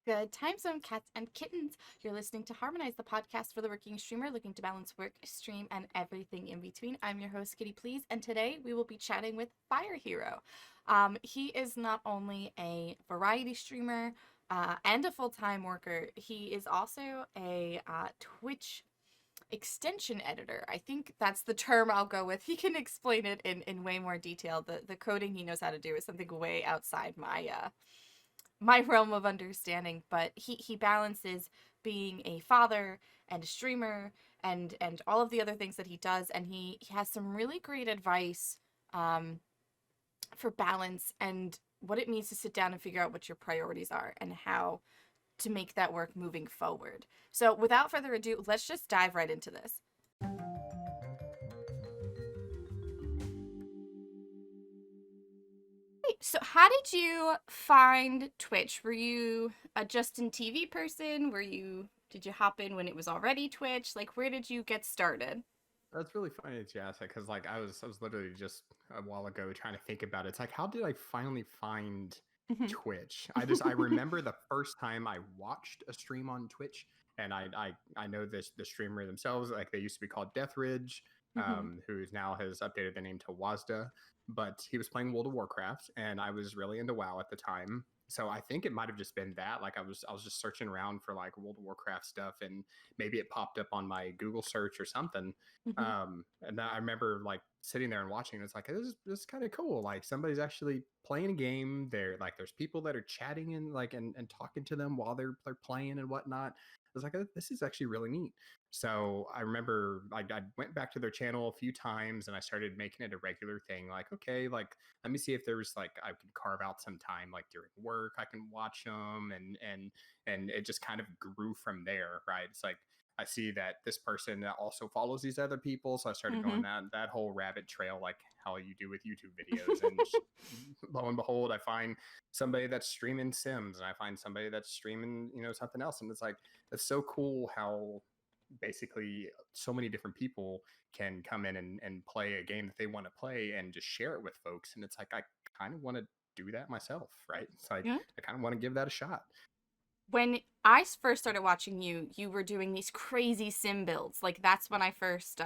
Good time zone, cats and kittens. You're listening to Harmonized, the podcast for the working streamer looking to balance work, stream, and everything in between. I'm your host, KiittyPls, and today we will be chatting with Phirehero. He is not only a variety streamer and a full-time worker, he is also a Twitch extension editor. I think that's the term I'll go with. He can explain it in way more detail. The coding he knows how to do is something way outside my realm of understanding, but he balances being a father and a streamer and all of the other things that he does, and he has some really great advice for balance and what it means to sit down and figure out what your priorities are and how to make that work moving forward. So without further ado, let's just dive right into this. So how did you find Twitch? Were you a Justin TV person? Did you hop in when it was already Twitch? Like, where did you get started? That's really funny that you asked that because I was literally just a while ago trying to think about it. It's like, how did I finally find Mhm. Twitch? I remember the first time I watched a stream on Twitch, and I know the streamer themselves, like they used to be called Deathridge, Mhm. who now has updated the name to Wazda, but he was playing World of Warcraft, and I was really into WoW at the time. So I think it might have just been that. Like I was just searching around for like World of Warcraft stuff, and maybe it popped up on my Google search or something. Mhm. And I remember like sitting there and watching. It's like this is kind of cool. Like somebody's actually playing a game. There's people that are chatting and talking to them while they're playing and whatnot. I was like, this is actually really neat. So I remember I went back to their channel a few times and I started making it a regular thing. Like, okay, like let me see if there's like I could carve out some time like during work I can watch them and it just kind of grew from there. Right? It's like I see that this person also follows these other people, so I started going Mhm. that whole rabbit trail, like how you do with YouTube videos. And lo and behold, I find somebody that's streaming Sims, and I find somebody that's streaming, something else, and it's like it's so cool how basically so many different people can come in and play a game that they want to play and just share it with folks. And it's like I kind of want to do that myself, right? It's like Yeah. I kind of want to give that a shot. When I first started watching you, you were doing these crazy sim builds. Like that's when I first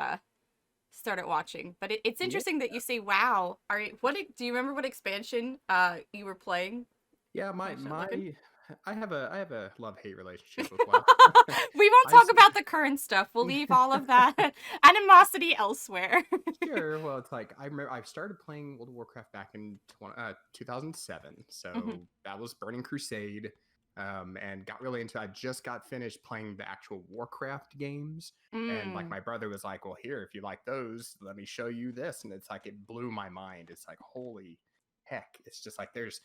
started watching. But it's Yeah. interesting that you say, "Wow." Do you remember what expansion you were playing? Yeah, When I started looking. I have a love-hate relationship with WoW. We won't I talk s- about the current stuff. We'll leave all of that animosity elsewhere. sure. Well, it's like I remember I started playing World of Warcraft back in 2007. Mhm. So that was Burning Crusade, and got really into. I just got finished playing the actual Warcraft games, and like Mm. my brother was like, "Well, here, if you like those, let me show you this." And it's like it blew my mind. It's like holy heck! It's just like there's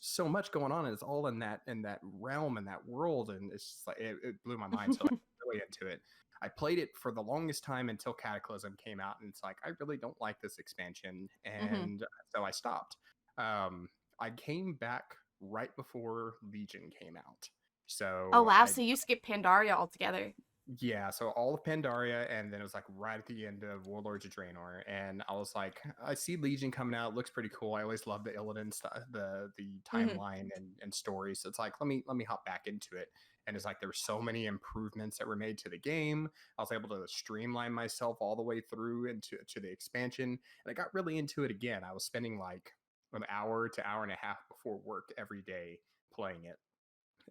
so much going on, and it's all in that realm and that world, and it's just like it blew my mind. So like really into it. I played it for the longest time until Cataclysm came out, and it's like I really don't like this expansion, Mhm. and so I stopped. Um, I came back right before Legion came out, Oh so wow, I so you skipped Pandaria altogether. yeah, so all of Pandaria, and then it was like right at the end of Warlords of Draenor, and I was like, I see Legion coming out, looks pretty cool. I always love the Illidan stuff, the Mhm. timeline and story. So it's like let me hop back into it. And it's like there were so many improvements that were made to the game. I was able to streamline myself all the way through into the expansion, and I got really into it again. I was spending like an hour to hour and a half before work every day playing it,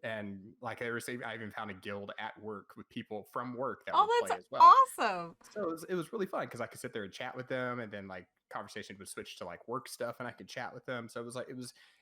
and like I even found a guild at work with people from work that would Oh, play that's as well. awesome. So it was really fun because I could sit there and chat with them, and then like conversation would switch to like work stuff, and I could chat with them. So it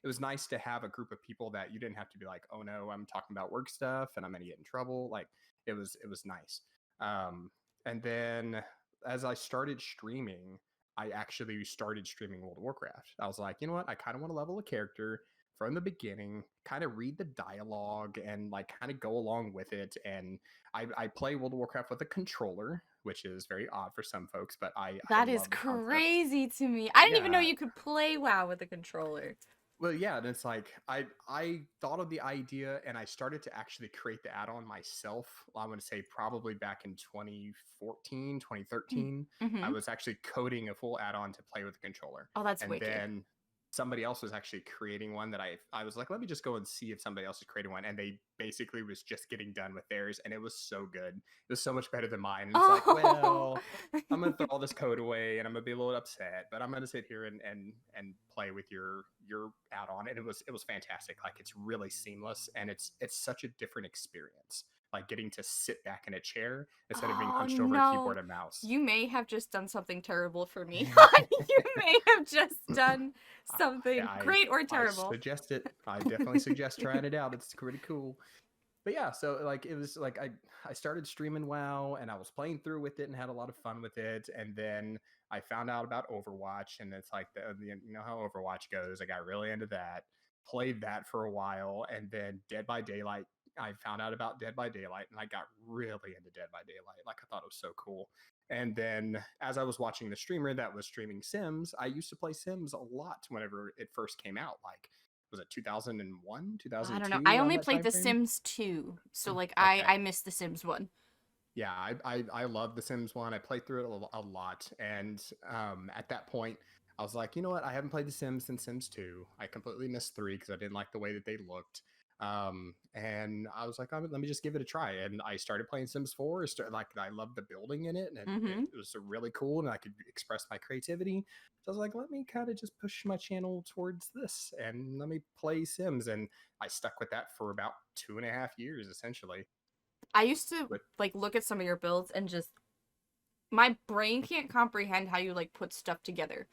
was nice to have a group of people that you didn't have to be like, oh no, I'm talking about work stuff and I'm gonna get in trouble. Like it was nice. Um, and then as I started streaming, I actually started streaming World of Warcraft. I was like, you know what, I kind of want to level a character from the beginning, kind of read the dialogue and like kind of go along with it. And I play World of Warcraft with a controller, which is very odd for some folks, but I That is love the concept. crazy to me. I didn't even know Yeah. you could play WoW with a controller. Well, yeah, and it's like I thought of the idea and I started to actually create the add-on myself. I want to say probably back in 2014, 2013. I Mm-hmm. was actually coding a full add-on to play with the controller. Oh, that's And wicked. then somebody else was actually creating one that I was like, let me just go and see if somebody else is creating one. And they basically was just getting done with theirs, and it was so good. It was so much better than mine. And it's like, Oh. well, I'm gonna throw all this code away and I'm gonna be a little upset, but I'm gonna sit here and play with your add-on. And it was fantastic. Like it's really seamless and it's such a different experience. Like getting to sit back in a chair instead of being Oh hunched over a no. keyboard and mouse. You may have just done something terrible for me. You may have just done something I great or I terrible. suggest it. I definitely suggest trying it out. It's pretty cool. But yeah, so like it was like I started streaming WoW and I was playing through with it and had a lot of fun with it. And then I found out about Overwatch, and it's like the you know how Overwatch goes. I got really into that, played that for a while, and then Dead by Daylight. I found out about Dead by Daylight and I got really into Dead by Daylight. Like I thought it was so cool. And then as I was watching the streamer that was streaming Sims, I used to play Sims a lot whenever it first came out. Like was it 2001, I don't know. I 2002 around only that played time The frame? Sims 2. So like Okay. I missed The Sims 1. Yeah, I love The Sims 1. I played through it a lot. And at that point, I was like, you know what? I haven't played The Sims since Sims 2. I completely missed 3 because I didn't like the way that they looked. And I was like, let me just give it a try. And I started playing Sims 4. Like, I loved the building in it, and Mm-hmm. it was really cool, and I could express my creativity. So I was like, let me kind of just push my channel towards this and let me play Sims. And I stuck with that for about 2.5 years, essentially. I used to With like look at some of your builds and just my brain can't comprehend how you like put stuff together.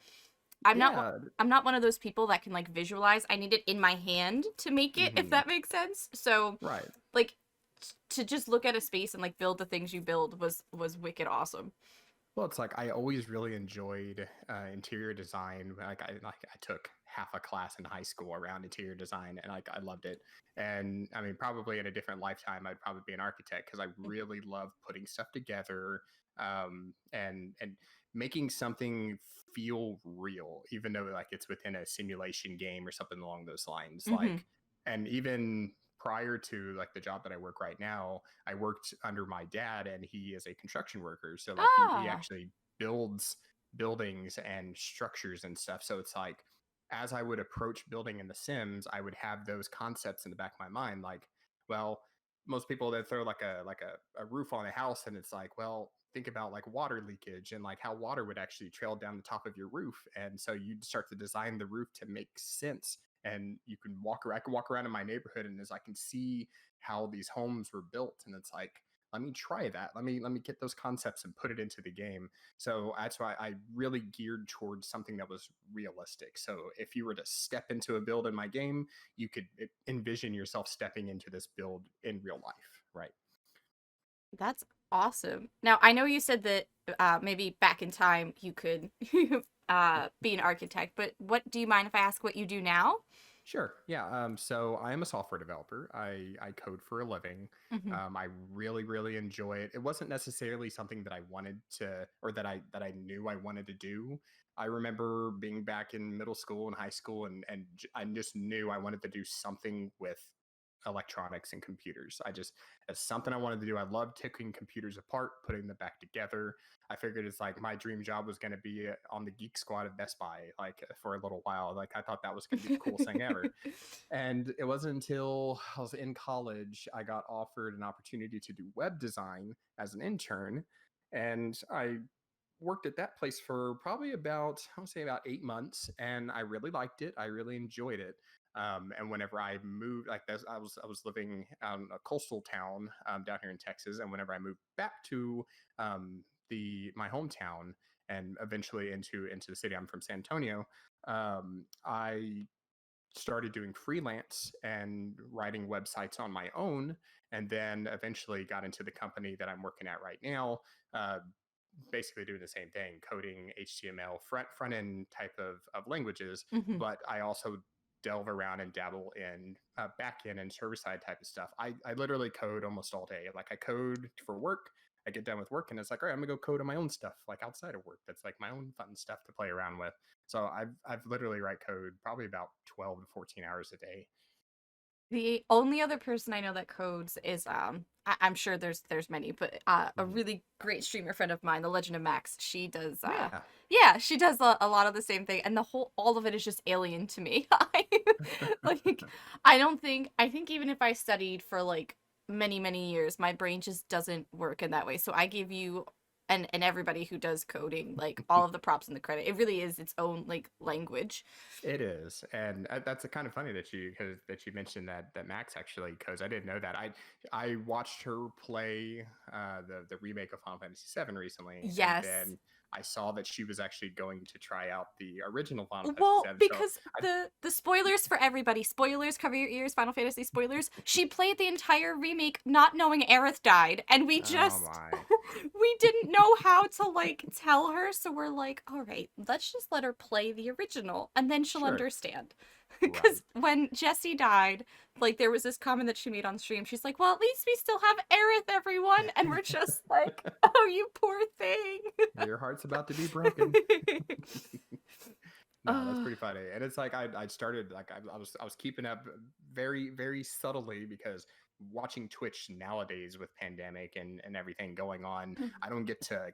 I'm not yeah, I'm not one of those people that can like visualize. I need it in my hand to make it, if hmm that makes sense. So, right. like to just look at a space and like build the things you build was wicked awesome. Well, it's like I always really enjoyed interior design. I took half a class in high school around interior design, and like I loved it. And I mean, probably in a different lifetime, I'd probably be an architect because I really love putting stuff together, and making something feel real, even though like it's within a simulation game or something along those lines. Mm-hmm. And even prior to like the job that I work right now, I worked under my dad, and he is a construction worker. So like he Ah. actually builds buildings and structures and stuff. So it's like as I would approach building in The Sims, I would have those concepts in the back of my mind. Like, well, most people that throw like a roof on a house, and it's like, well, think about like water leakage and like how water would actually trail down the top of your roof. And so you'd start to design the roof to make sense. And you can walk around, I can walk around in my neighborhood, and as I can see how these homes were built, and it's like, let me try that. Let me get those concepts and put it into the game. So that's why I really geared towards something that was realistic. So if you were to step into a build in my game, you could envision yourself stepping into this build in real life, right? That's awesome. Now, I know you said that maybe back in time you could be an architect, but what do you mind if I ask what you do now? Sure. Yeah. So I am a software developer. I code for a living. Hmm. I really, really enjoy it. It wasn't necessarily something that I wanted to, or that I knew I wanted to do. I remember being back in middle school and high school, and I just knew I wanted to do something with electronics and computers. It's something I wanted to do. I loved taking computers apart, putting them back together. I figured it's like my dream job was going to be on the Geek Squad of Best Buy, like for a little while. Like I thought that was going to be the coolest thing ever. And it wasn't until I was in college I got offered an opportunity to do web design as an intern, and I worked at that place for probably about I want to say about 8 months, and I really liked it. I really enjoyed it. And whenever I moved, like this, I was living out in a coastal town down here in Texas, and whenever I moved back to the my hometown and eventually into the city, I'm from San Antonio. I started doing freelance and writing websites on my own, and then eventually got into the company that I'm working at right now. Basically doing the same thing, coding HTML front end type of languages, Hmm. but I also delve around and dabble in back end and server side type of stuff. I literally code almost all day. Like I code for work. I get done with work and it's like, all right, I'm gonna go code on my own stuff, like outside of work. That's like my own fun stuff to play around with. So I've literally write code probably about 12 to 14 hours a day. The only other person I know that codes is I'm sure there's many, but a Mhm. really great streamer friend of mine, the Legend of Max, she does Yeah. yeah, she does a lot of the same thing, and the whole all of it is just alien to me. Like I think even if I studied for like many years, my brain just doesn't work in that way. So I give you and everybody who does coding like all of the props and the credit. It really is its own like language. It is, and that's kind of funny that you mentioned that Max actually codes. I didn't know that. I watched her play the remake of Final Fantasy VII recently, and Yes. then I saw that she was actually going to try out the original Final Fantasy Well, VII. So because I, the spoilers for everybody, spoilers, cover your ears, Final Fantasy spoilers. She played the entire remake not knowing Aerith died, and we oh just my, we didn't know how to like tell her, so we're like, all right, let's just let her play the original, and then she'll sure, understand. right. Because when Jessie died, like there was this comment that she made on stream. She's like, "Well, at least we still have Aerith, everyone," and we're just like, "Oh, you poor thing." Your heart's about to be broken. No, that's uh, pretty funny. And it's like I started like I was keeping up very subtly because watching Twitch nowadays with pandemic and everything going on, I don't get to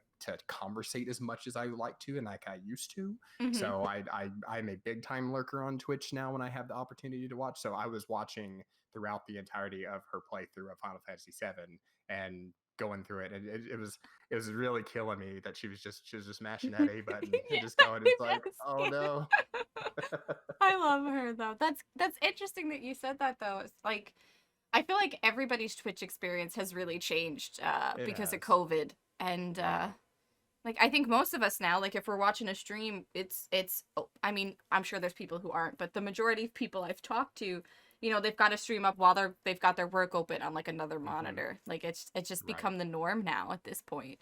conversate as much as I would like to and like I used to. mhm. So I'm a big time lurker on Twitch now when I have the opportunity to watch. So I was watching throughout the entirety of her playthrough of Final Fantasy VII and going through it. And it was really killing me that she was just mashing that A button and Yeah, just going. It's like, just oh kidding. no. I love her though. That's interesting that you said that though. It's like I feel like everybody's Twitch experience has really changed It because of has. COVID. And Yeah. like I think most of us now, like if we're watching a stream, it's oh, I mean, I'm sure there's people who aren't, but the majority of people I've talked to, you know, they've got a stream up while they've got their work open on like another Hmm. monitor. Like it's just Right. become the norm now at this point.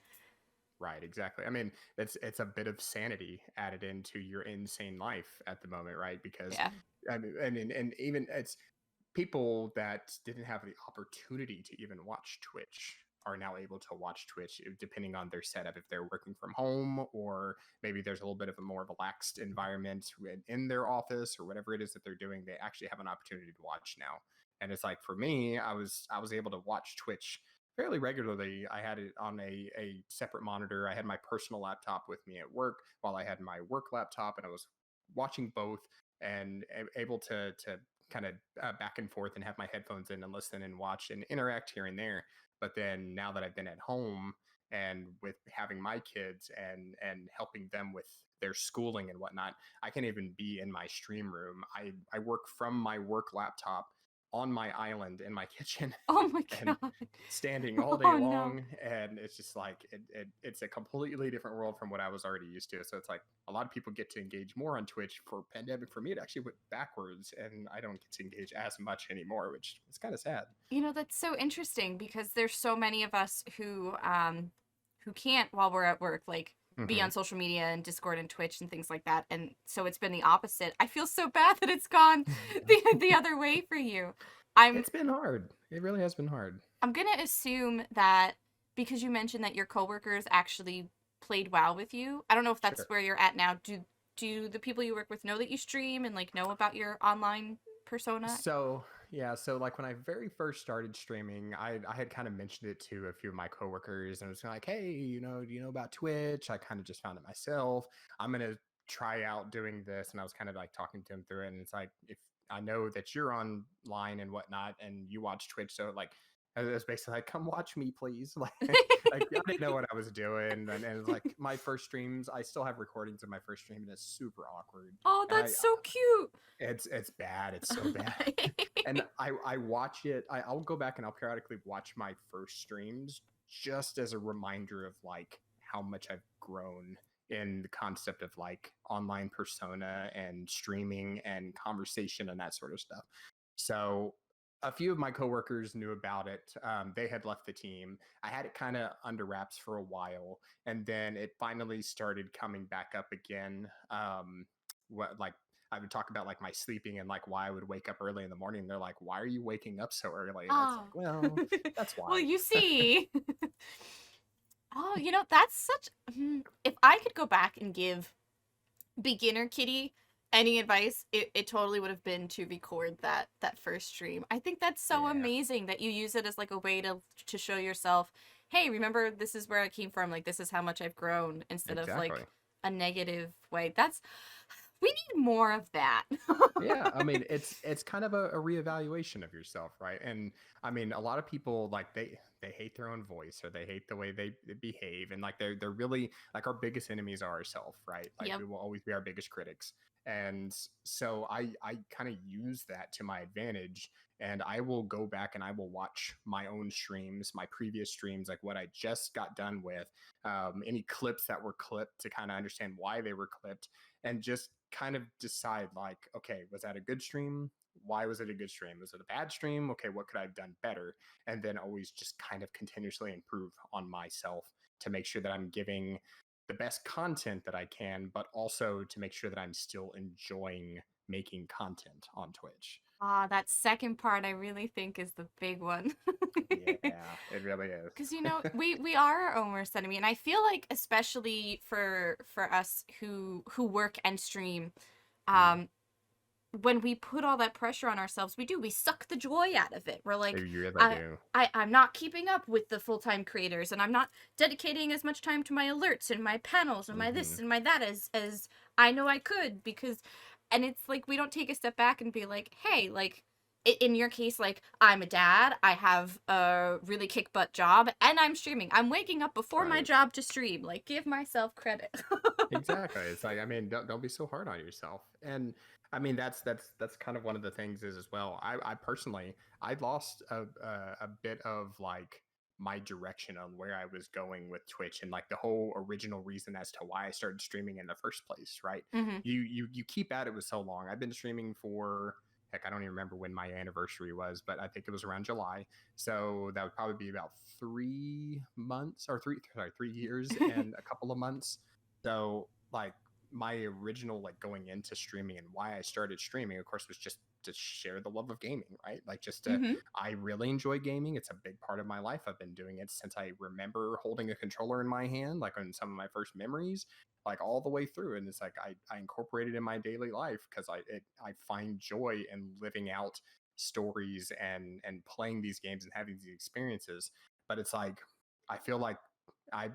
Right. Exactly. I mean, it's a bit of sanity added into your insane life at the moment, right? Because Yeah. I mean, and even it's people that didn't have the opportunity to even watch Twitch are now able to watch Twitch depending on their setup. If they're working from home, or maybe there's a little bit of a more relaxed environment in their office or whatever it is that they're doing, they actually have an opportunity to watch now. And it's like for me, I was able to watch Twitch fairly regularly. I had it on a separate monitor. I had my personal laptop with me at work while I had my work laptop, and I was watching both and able to kind of back and forth and have my headphones in and listen and watch and interact here and there. But then now that I've been at home and with having my kids and helping them with their schooling and whatnot, I can even be in my stream room. I work from my work laptop on my island in my kitchen Oh my and god. standing all day Oh no. long, and it's just like it's a completely different world from what I was already used to. So it's like a lot of people get to engage more on Twitch. For pandemic, for me it actually went backwards and I don't get to engage as much anymore, which is kind of sad. You know, that's so interesting because there's so many of us who can't while we're at work, like be Hmm. on social media and Discord and Twitch and things like that. And so it's been the opposite. I feel so bad that it's gone the other way for you. I'm It's been hard. It really has been hard. I'm gonna assume that because you mentioned that your coworkers actually played WoW with you. I don't know if that's Sure. where you're at now. Do the people you work with know that you stream and like know about your online persona? So yeah, so like when I very first started streaming, I had kind of mentioned it to a few of my coworkers and it was like, hey, do you know about Twitch? I kind of just found it myself. I'm gonna try out doing this, and I was kind of like talking to him through it. And it's like, if I know that you're online and whatnot, and you watch Twitch, so like. It was basically like, come watch me, please. Like I didn't know what I was doing, and it was like my first streams. I still have recordings of my first stream, and it's super awkward. Oh, And that's so cute. it's bad. It's so bad. And I watch it. I'll go back and I'll periodically watch my first streams just as a reminder of like how much I've grown in the concept of like online persona and streaming and conversation and that sort of stuff. So a few of my coworkers knew about it. They had left the team. I had it kind of under wraps for a while, and then it finally started coming back up again. What like I would talk about like my sleeping and like why I would wake up early in the morning. They're like, "Why are you waking up so early?" And it's Oh. like, "Well, that's Well, why." you see. Oh, that's such if I could go back and give beginner Kitty any advice, it totally would have been to record that first stream. I think that's so Yeah, amazing that you use it as like a way to show yourself, hey, remember this is where I came from, like this is how much I've grown, instead of exactly. like a negative way. That's we need more of that. Yeah, I mean, it's kind of a reevaluation of yourself, right? And I mean, a lot of people like they hate their own voice or they hate the way they behave, and like they're really like our biggest enemies are ourselves, right? Like Yep. we will always be our biggest critics, and so I kind of use that to my advantage, and I will go back and I will watch my own streams, my previous streams, like what I just got done with, any clips that were clipped to kind of understand why they were clipped and just kind of decide like, okay, was that a good stream? Why was it a good stream? Was it a bad stream? Okay, what could I have done better? And then always just kind of continuously improve on myself to make sure that I'm giving the best content that I can, but also to make sure that I'm still enjoying making content on Twitch. Ah, that second part I really think is the big one. Yeah, it really is. Because we are our own worst enemy, and I feel like especially for us who work and stream, Mm, um, when we put all that pressure on ourselves, we suck the joy out of it. We're like, you really I. do. I'm not keeping up with the full-time creators, and I'm not dedicating as much time to my alerts and my panels and my Hmm. this and my that as I know I could, because and it's like we don't take a step back and be like, hey, like in your case, like I'm a dad, I have a really kick butt job, and I'm streaming. I'm waking up before my Right. job to stream. Like, give myself credit. Exactly. It's like, I mean, don't be so hard on yourself. And I mean, that's kind of one of the things is as well. I personally I lost a bit of like my direction on where I was going with Twitch and like the whole original reason as to why I started streaming in the first place, right? Hmm. You keep at it with so long. I've been streaming for heck, I don't even remember when my anniversary was, but I think it was around July. So that would probably be about 3 months or 3 years and a couple of months. So like my original like going into streaming and why I started streaming, of course, was just to share the love of gaming, right? Like just to Hmm. I really enjoy gaming. It's a big part of my life. I've been doing it since I remember holding a controller in my hand, like on some of my first memories, like all the way through. And it's like I incorporate it in my daily life because I find joy in living out stories and playing these games and having these experiences. But it's like I feel like I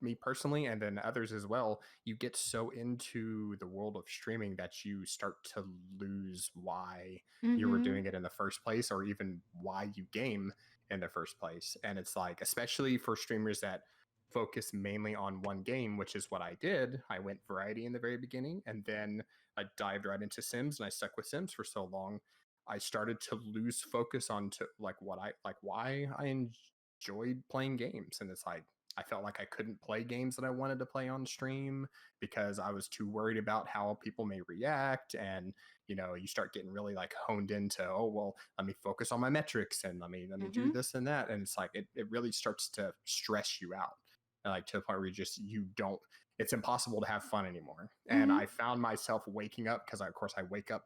me personally and then others as well, you get so into the world of streaming that you start to lose why you were Hmm. doing it in the first place or even why you game in the first place. And it's like, especially for streamers that focus mainly on one game, which is what I did. I went variety in the very beginning and then I dived right into Sims and I stuck with Sims for so long. I started to lose focus on to like what I like why I enjoyed playing games. And it's like I felt like I couldn't play games that I wanted to play on stream because I was too worried about how people may react. And, you start getting really like honed into, oh, well, let me focus on my metrics and let me do Hmm. this and that. And it's like it really starts to stress you out. Like to the point where you don't it's impossible to have fun anymore. And Hmm. I found myself waking up because of course I wake up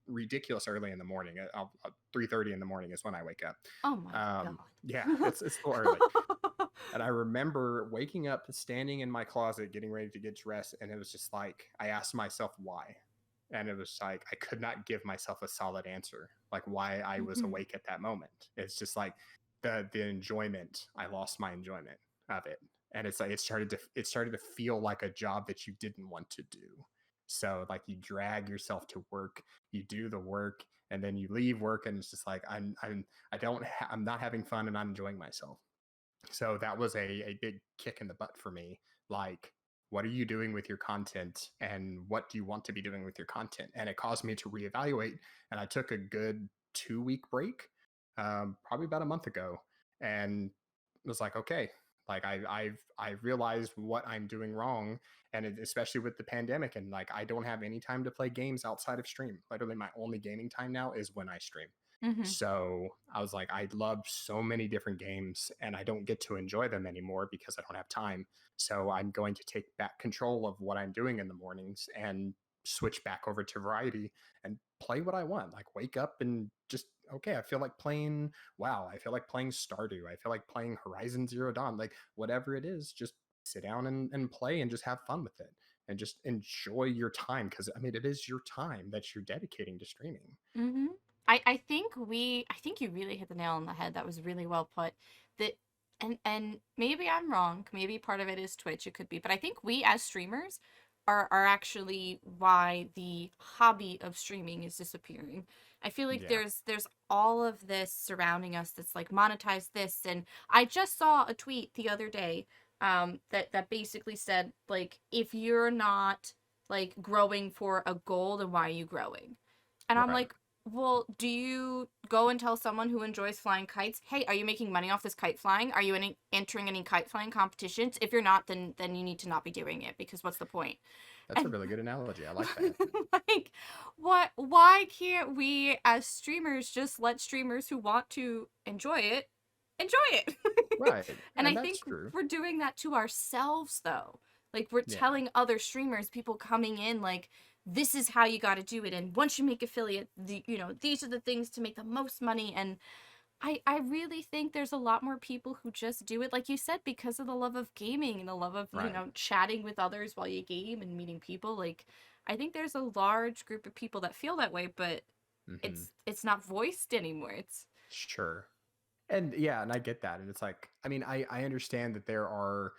ridiculous early in the morning. 3:30 in the morning is when I wake up. Oh my Yeah, god. it's still early. And I remember waking up, standing in my closet, getting ready to get dressed, and it was just like I asked myself why, and it was like I could not give myself a solid answer, like why I was Hmm. awake at that moment. It's just like the enjoyment. I lost my enjoyment of it, and it's like it started to feel like a job that you didn't want to do. So like you drag yourself to work, you do the work, and then you leave work, and it's just like I'm not having fun, and I'm enjoying myself. So that was a big kick in the butt for me. Like, what are you doing with your content and what do you want to be doing with your content? And it caused me to reevaluate. And I took a good 2 week break, probably about a month ago, and was like, okay, like I realized what I'm doing wrong, and especially with the pandemic, and like I don't have any time to play games outside of stream. Literally, my only gaming time now is when I stream. Hmm. So I was like, I love so many different games and I don't get to enjoy them anymore because I don't have time. So I'm going to take back control of what I'm doing in the mornings and switch back over to variety and play what I want. Like wake up and just, okay, I feel like playing WoW. I feel like playing Stardew. I feel like playing Horizon Zero Dawn. Like whatever it is, just sit down and play and just have fun with it. and just enjoy your time, because I mean it is your time that you're dedicating to streaming. Mm-hmm. I think you really hit the nail on the head. That was really well put. That and maybe I'm wrong. Maybe part of it is Twitch. It could be, but I think we as streamers are actually why the hobby of streaming is disappearing. I feel like Yeah, there's all of this surrounding us that's like monetize this, and I just saw a tweet the other day that basically said like if you're not like growing for a goal, then why are you growing? And I'm right. like, well, do you go and tell someone who enjoys flying kites, hey, are you making money off this kite flying? Are you entering any kite flying competitions? If you're not, then you need to not be doing it because what's the point? That's a And really good analogy. I like that. like, what? Why can't we as streamers just let streamers who want to enjoy it? Right, And and I that's think true. we're doing that to ourselves though. Like we're Yeah, telling other streamers, people coming in, like this is how you got to do it, and once you make affiliate, these are the things to make the most money. And I really think there's a lot more people who just do it, like you said, because of the love of gaming and the love of right. chatting with others while you game and meeting people. Like I think there's a large group of people that feel that way, but Hmm. it's not voiced anymore. It's Sure. And yeah, and I get that. And it's like, I mean, I understand that there are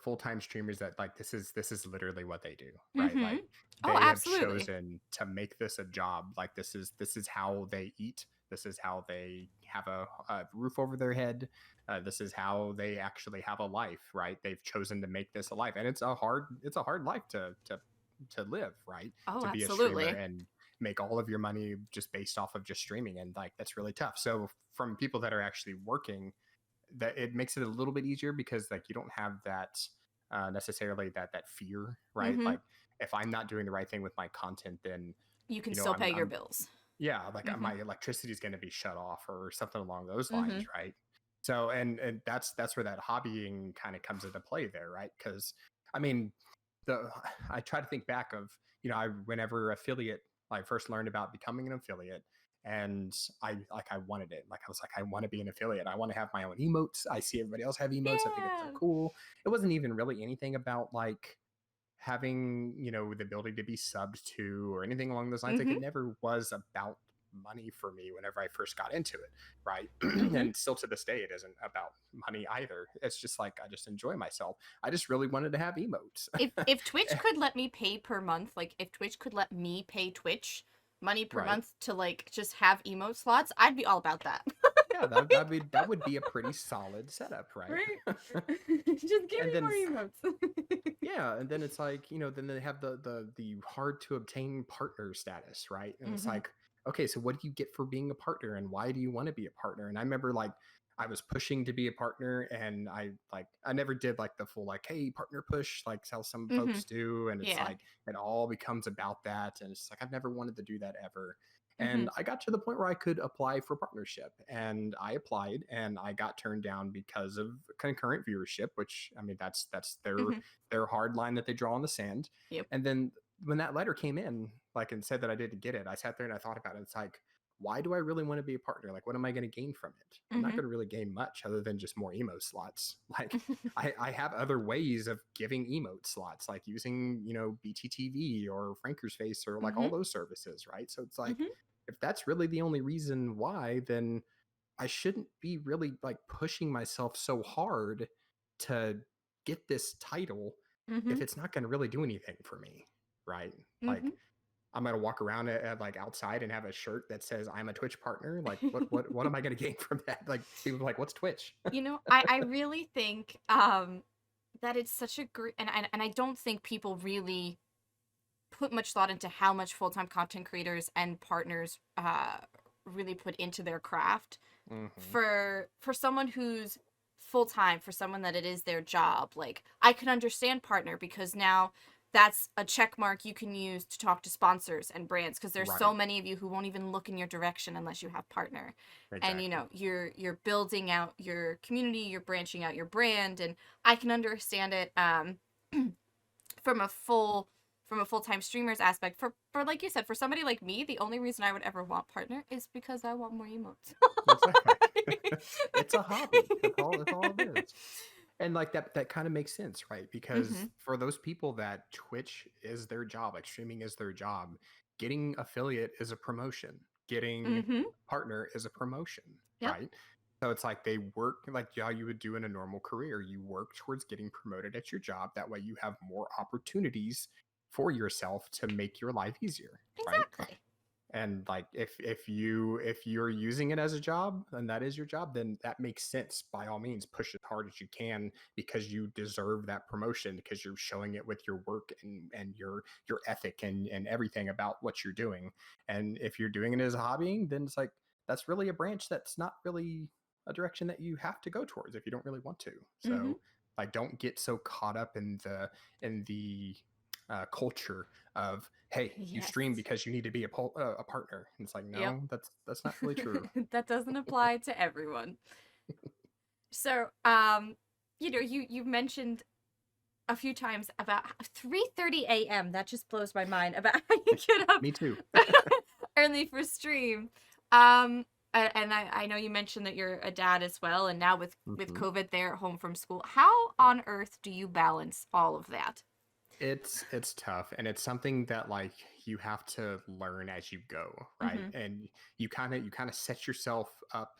full-time streamers that like this is literally what they do, right? mm-hmm. Like Oh, they have absolutely. chosen to make this a job. Like this is how they eat. This is how they have a roof over their head. This is how they actually have a life, right? They've chosen to make this a life, and it's a hard life to live, right? Oh, To be a streamer absolutely. and make all of your money just based off of just streaming, and like that's really tough. So from people that are actually working, that it makes it a little bit easier because like you don't have that necessarily that fear, right? Mm-hmm. Like if I'm not doing the right thing with my content, then You can you know still i'm, pay your I'm bills. yeah, like Mm-hmm. my electricity is going to be shut off or something along those Mm-hmm. lines, right? So and that's where that hobbying kind of comes into play there, right? Because I mean, the I try to think back of, I whenever affiliate, I first learned about becoming an affiliate, and I wanted it. Like I was like, I want to be an affiliate. I want to have my own emotes. I see everybody else have emotes. I think it's so Yeah. cool. It wasn't even really anything about like having, the ability to be subbed to or anything along those lines. Like Mm-hmm. it never was about money for me whenever I first got into it, right? Mm-hmm. And still to this day, it isn't about money either. It's just like I just enjoy myself. I just really wanted to have emotes. If Twitch could let me pay per month, like if Twitch could let me pay Twitch money per Right. month to like just have emote slots, I'd be all about that. Yeah, that would be a pretty solid setup, right? Right? Just give And me then more emotes. yeah, and then it's like, then they have the hard to obtain partner status, right? And it's Mm-hmm. like, okay, so what do you get for being a partner, and why do you want to be a partner? And I remember like I was pushing to be a partner, and I never did like the full like, hey, partner push, like how some Mm-hmm. folks do, and it's Yeah. like it all becomes about that, and it's like I've never wanted to do that ever. Mm-hmm. And I got to the point where I could apply for partnership, and I applied, and I got turned down because of concurrent viewership, which I mean that's Mm-hmm. their hard line that they draw in the sand. Yep. And then when that letter came in, like, and said that I didn't get it, I sat there and I thought about it. It's like, why do I really want to be a partner? Like, what am I going to gain from it? I'm not Mm-hmm. going to really gain much other than just more emote slots. Like, I have other ways of giving emote slots, like using, BTTV or Franker's Face or like Mm-hmm. all those services, right? So it's like, Mm-hmm. if that's really the only reason why, then I shouldn't be really like pushing myself so hard to get this title Mm-hmm. if it's not going to really do anything for me, right? Mm-hmm. Like I'm going to walk around at like outside and have a shirt that says I'm a Twitch partner. Like what am I going to gain from that? Like people are like, what's Twitch? I really think that it's such a great, and I don't think people really put much thought into how much full-time content creators and partners really put into their craft. Hmm. For someone who's full-time, for someone that it is their job, like I can understand partner because now that's a check mark you can use to talk to sponsors and brands because there's so Right. many of you who won't even look in your direction unless you have partner. And Exactly. you're building out your community, you're branching out your brand, and I can understand it from a full-time streamer's aspect. For like you said, for somebody like me, the only reason I would ever want partner is because I want more emotes. Exactly. It's a hobby. That's all it is. And like that kind of makes sense, right? Because Mhm. for those people that Twitch is their job, like streaming is their job, getting affiliate is a promotion. Getting Mhm. partner is a promotion, Yep. right? So it's like they work like how you would do in a normal career. You work towards getting promoted at your job. That way you have more opportunities for yourself to make your life easier, right? Exactly. And like if you're using it as a job and that is your job, then that makes sense. By all means, push as hard as you can because you deserve that promotion because you're showing it with your work and your ethic and everything about what you're doing. And if you're doing it as a hobby, then it's like that's really a branch that's not really a direction that you have to go towards if you don't really want to. Mhm. So like don't get so caught up in the culture of hey, you stream Yes. because you need to be a partner. And it's like Yep. no, that's not really true. That doesn't apply to everyone. So, you've mentioned a few times about 3:30 a.m. That just blows my mind about how you get up Me too. early for stream. And I know you mentioned that you're a dad as well, and now with Hmm. COVID, they're at home from school. How on earth do you balance all of that? It's tough and it's something that like you have to learn as you go, right? Mhm. And you kind of set yourself up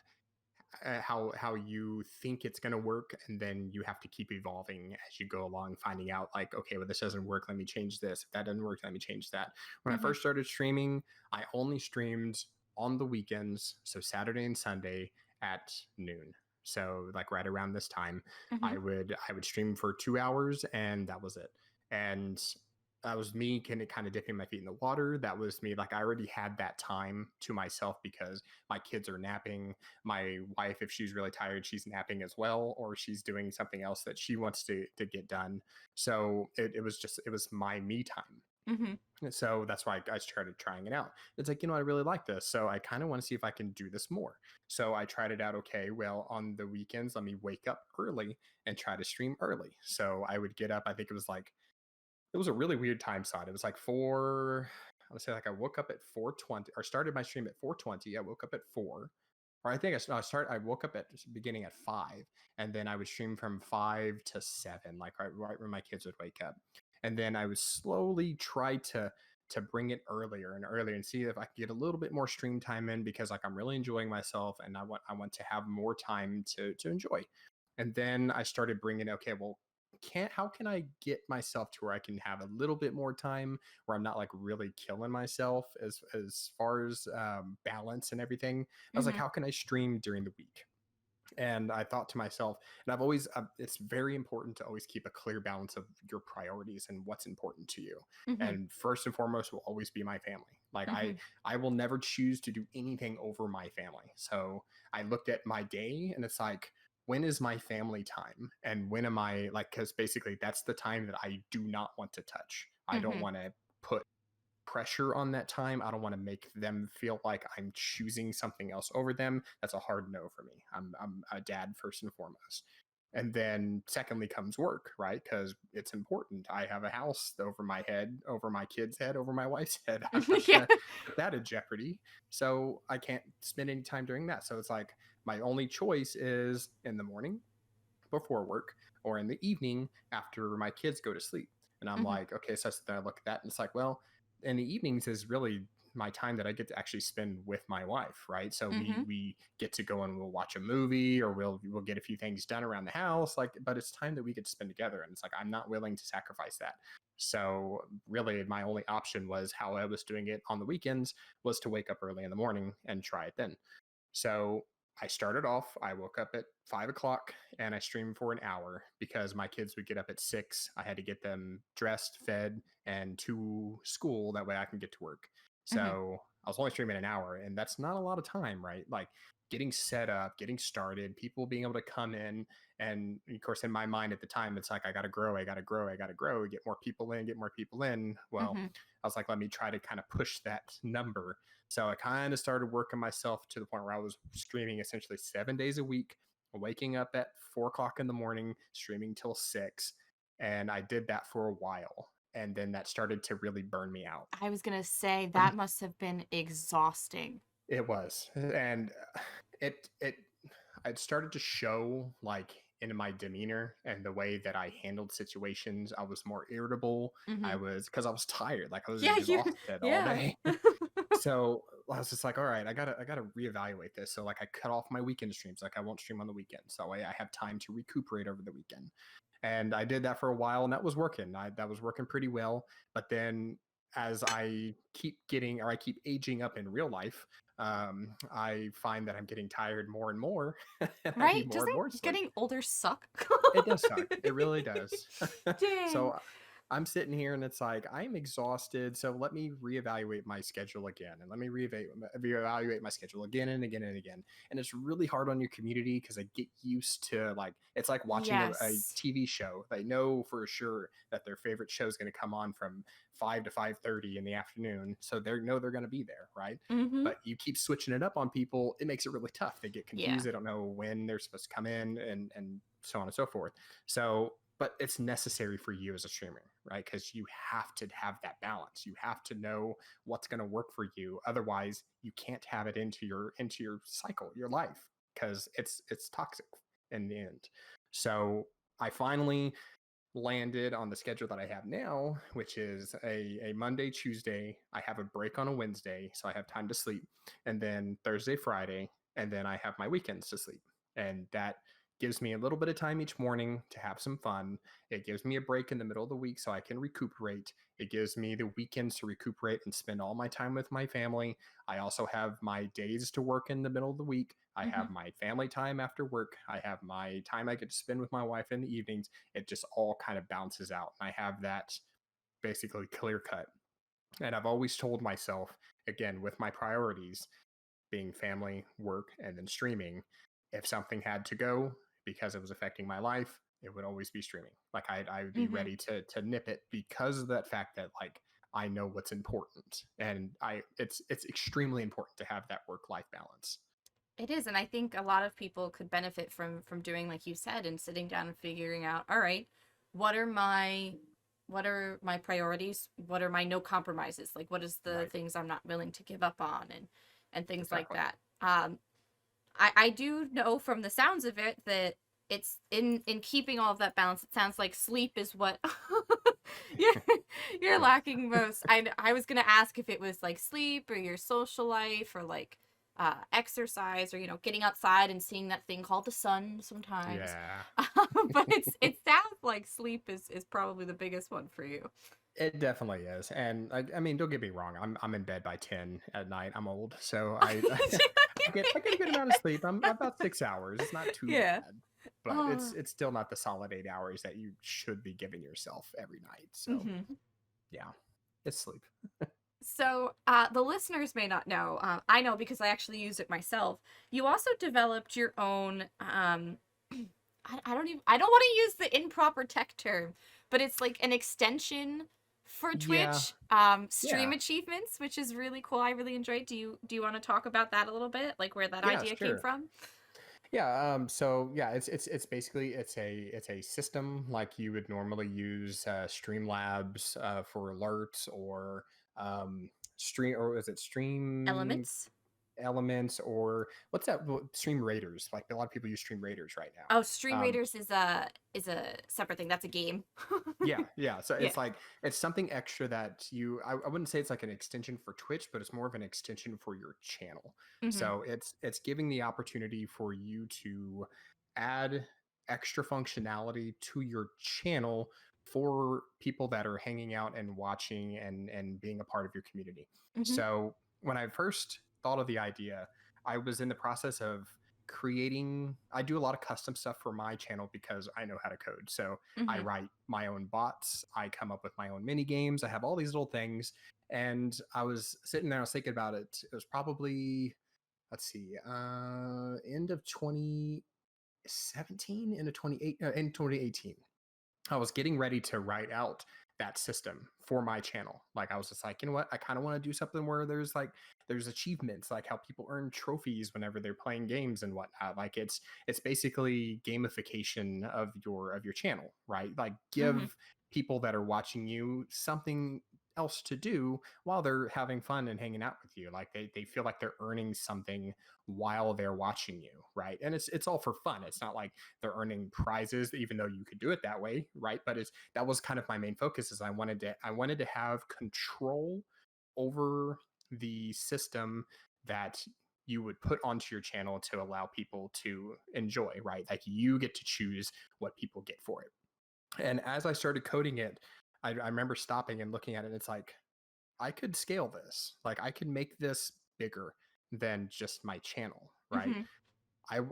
how you think it's going to work, and then you have to keep evolving as you go along, finding out like okay, well this doesn't work, let me change this. If that doesn't work, let me change that. When I Mhm. first started streaming, I only streamed on the weekends, so Saturday and Sunday at noon. So like right around this time Mhm. I would stream for 2 hours and that was it. And that was me kind of dipping my feet in the water. That was me, like I already had that time to myself because my kids are napping. My wife, if she's really tired, she's napping as well, or she's doing something else that she wants to get done. So it was my me time. Mhm. And so that's why I started trying it out. It's like, I really like this. So I kind of want to see if I can do this more. So I tried it out. Okay, well, on the weekends, let me wake up early and try to stream early. So I would get up, I think it was a really weird time slot. It was like let's say like I woke up at 4:20 or started my stream at 4:20. I woke up at 4. Or I think I woke up at beginning at 5 and then I would stream from 5 to 7 like right when my kids would wake up. And then I would slowly try to bring it earlier and earlier and see if I could get a little bit more stream time in because like I'm really enjoying myself and I want to have more time to enjoy. And then I started bringing okay, well, can't how can I get myself to where I can have a little bit more time where I'm not like really killing myself as far as balance and everything. I was like, Mhm. how can I stream during the week? And I thought to myself, and it's very important to always keep a clear balance of your priorities and what's important to you. Mhm. And first and foremost will always be my family. Like Mhm. I will never choose to do anything over my family. So I looked at my day and it's like, when is my family time? And when am I like, because basically that's the time that I do not want to touch. I don't Mhm. want to put pressure on that time. I don't want to make them feel like I'm choosing something else over them. That's a hard no for me. I'm a dad first and foremost. And then secondly comes work, right? Because it's important. I have a house over my head, over my kid's head, over my wife's head. I'm not Yeah. gonna put that in jeopardy. So I can't spend any time doing that. So it's like my only choice is in the morning before work or in the evening after my kids go to sleep. And I'm Mhm. like, okay, so then I look at that and it's like, well, in the evenings is really my time that I get to actually spend with my wife, right? So we Mhm. we get to go and we'll watch a movie or we'll get a few things done around the house, like, but it's time that we get to spend together, and it's like I'm not willing to sacrifice that. So really, my only option was how I was doing it on the weekends was to wake up early in the morning and try it then. So I started off, I woke up at 5 o'clock and I streamed for an hour because my kids would get up at 6. I had to get them dressed, fed, and to school. That way I can get to work. Mhm. So I was only streaming an hour, and that's not a lot of time, right? Like getting set up, getting started, people being able to come in. And of course, in my mind at the time, it's like, I got to grow, I got to grow, I got to grow, get more people in, get more people in. Well, Mhm. I was like, let me try to kind of push that number. So I kind of started working myself to the point where I was streaming essentially 7 days a week, waking up at 4 o'clock in the morning, streaming till 6. And I did that for a while. And then that started to really burn me out. I was gonna say that must have been exhausting. It was. And it started to show like in my demeanor and the way that I handled situations. I was more irritable. Mm-hmm. Because I was tired, like I was Yeah, you. exhausted all Yeah. day. So I was just like, all right, I gotta reevaluate this. So like I cut off my weekend streams. Like I won't stream on the weekends. So that way I have time to recuperate over the weekend. And I did that for a while, and that was working. That was working pretty well. But then as I keep aging up in real life, I find that I'm getting tired more and more, and I need Right? more and more Doesn't sleep. getting older suck? It does suck. It really does. Dang. So I'm sitting here and it's like I'm exhausted. So let me reevaluate my schedule again, and let me reevaluate my schedule again and again and again. And it's really hard on your community because I get used to like it's like watching a Yes. TV show. They know for sure that their favorite show is going to come on from 5 to 5:30 in the afternoon, so they know they're going to be there, right? Mm-hmm. But you keep switching it up on people, it makes it really tough. They get Yeah. confused. They don't know when they're supposed to come in, and so on and so forth. So, but it's necessary for you as a streamer, right? Because you have to have that balance. You have to know what's going to work for you. Otherwise, you can't have it into your cycle, your life, because it's toxic in the end. So I finally landed on the schedule that I have now, which is a Monday, Tuesday. I have a break on a Wednesday, so I have time to sleep. And then Thursday, Friday, and then I have my weekends to sleep. And that gives me a little bit of time each morning to have some fun. It gives me a break in the middle of the week so I can recuperate. It gives me the weekends to recuperate and spend all my time with my family. I also have my days to work in the middle of the week. I Mm-hmm. have my family time after work. I have my time I get to spend with my wife in the evenings. It just all kind of bounces out. I have that basically clear cut. And I've always told myself, again, with my priorities being family, work, and then streaming, if something had to go because it was affecting my life, it would always be streaming. Like I would be Mm-hmm. ready to nip it because of that fact that like I know what's important, and it's extremely important to have that work life balance. It is, and I think a lot of people could benefit from doing like you said and sitting down and figuring out, all right, what are my what are my priorities? What are my no compromises? Like what is the Right. things I'm not willing to give up on and things like Exactly. that. I do know from the sounds of it that it's in keeping all of that balance. It sounds like sleep is what you're you're Yeah. lacking most. I was gonna ask if it was like sleep or your social life or like exercise or getting outside and seeing that thing called the sun sometimes. Yeah. But it sounds like sleep is probably the biggest one for you. It definitely is, and I mean, don't get me wrong. I'm in bed by 10 at night. I'm old, so I get a good amount of sleep. I'm about 6 hours. It's not too Yeah. bad, but Oh. it's still not the solid 8 hours that you should be giving yourself every night. So Mhm. yeah, it's sleep. So, the listeners may not know. I know because I actually use it myself. You also developed your own. I don't even. I don't want to use the improper tech term, but it's like an extension for Yeah, Twitch. Stream yeah, achievements, which is really cool. I really enjoyed. Do you want to talk about that a little bit, like where that yeah, idea came sure. from? Yeah, so yeah, it's basically it's a system like you would normally use Streamlabs for alerts or stream or is it stream Elements. elements or what's that stream raiders, like a lot of people use stream raiders right Oh, now. Stream Raiders is a separate thing. That's a game. Yeah, so Yeah. it's like it's something extra that I wouldn't say it's like an extension for Twitch, but it's more of an extension for your channel. Mm-hmm. So it's giving the opportunity for you to add extra functionality to your channel for people that are hanging out and watching and being a part of your community. Mm-hmm. So when I first thought of the idea, I was in the process of creating. I do a lot of custom stuff for my channel because I know how to code. So I Mm-hmm. write my own bots. I come up with my own mini games. I have all these little things. And I was sitting there, I was thinking about it. It was probably, let's see, end of 2017, into 28, in 2018. I was getting ready to write out that system for my channel. Like I was just like, you know what? I kind of want to do something where there's achievements, like how people earn trophies whenever they're playing games and whatnot. Like it's basically gamification of your channel, right? Like Mm-hmm. give people that are watching you something else to do while they're having fun and hanging out with you. Like they feel like they're earning something while they're watching you, right? And it's all for fun. It's not like they're earning prizes, even though you could do it that way, right? But it's that was kind of my main focus is I wanted to have control over the system that you would put onto your channel to allow people to enjoy, right? Like you get to choose what people get for it. And as I started coding it, I remember stopping and looking at it. And it's like, I could scale this. Like I could make this bigger than just my channel, right? Mm-hmm.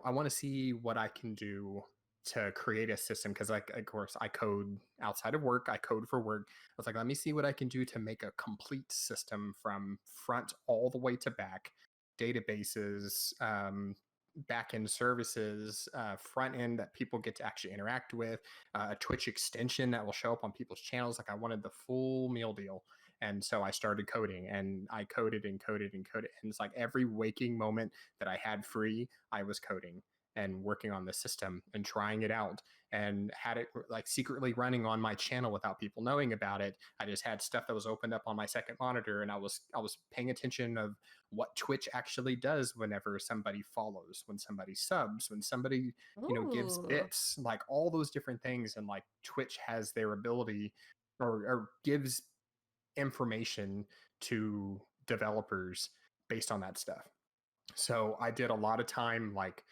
I want to see what I can do to create a system because like of course I code outside of work. I code for work. I was like, let me see what I can do to make a complete system from front all the way to back, databases, back end services, front end that people get to actually interact with, a Twitch extension that will show up on people's channels. Like I wanted the full meal deal. And so I started coding and I coded and coded and coded. And it's like every waking moment that I had free, I was coding and working on the system and trying it out and had it like secretly running on my channel without people knowing about it. I just had stuff that was opened up on my second monitor and I was paying attention of what Twitch actually does whenever somebody follows, when somebody subs, when somebody, gives Ooh. bits, like all those different things. And like Twitch has their ability or gives information to developers based on that stuff. So I did a lot of time like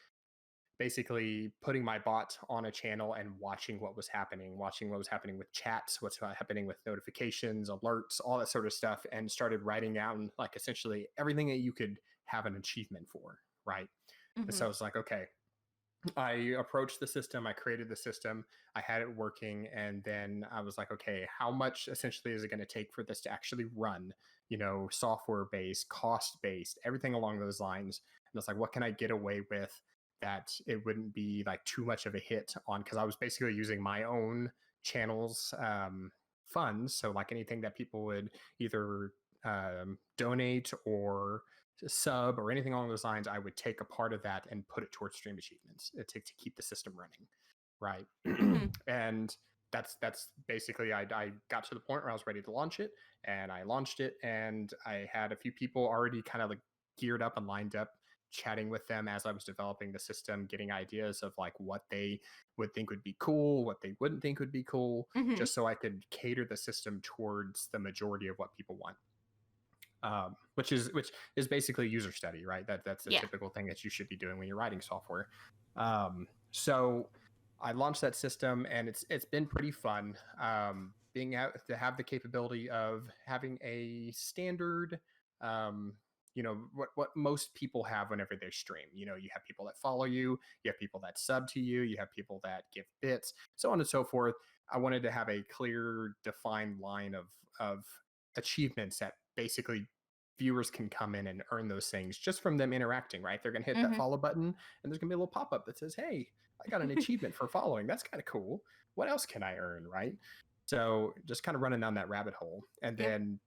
basically putting my bot on a channel and watching what was happening with chats, what's happening with notifications, alerts, all that sort of stuff, and started writing down like essentially everything that you could have an achievement for, right? And Mm-hmm. so I was like, okay, I approached the system, I created the system, I had it working, and then I was like, okay, how much essentially is it going to take for this to actually run? Software based, cost based, everything along those lines. And it's like, what can I get away with that it wouldn't be like too much of a hit on? Because I was basically using my own channels funds. So, like anything that people would either donate or sub or anything along those lines, I would take a part of that and put it towards stream achievements to keep the system running, right? Mm-hmm. And that's basically I got to the point where I was ready to launch it, and I launched it, and I had a few people already kind of like geared up and lined up, chatting with them as I was developing the system, getting ideas of like what they would think would be cool, what they wouldn't think would be cool, Mm-hmm. just so I could cater the system towards the majority of what people want. Which is basically user study, right? That's a Yeah. typical thing that you should be doing when you're writing software. So I launched that system, and it's been pretty fun. Being out to have the capability of having a standard, what most people have whenever they stream. You have people that follow you, you have people that sub to you, you have people that give bits, so on and so forth. I wanted to have a clear, defined line of achievements that basically viewers can come in and earn those things just from them interacting, right? They're going to hit that Mm-hmm. follow button, and there's going to be a little pop up that says, hey, I got an achievement for following. That's kind of cool. What else can I earn, right? So just kind of running down that rabbit hole. And Yep. then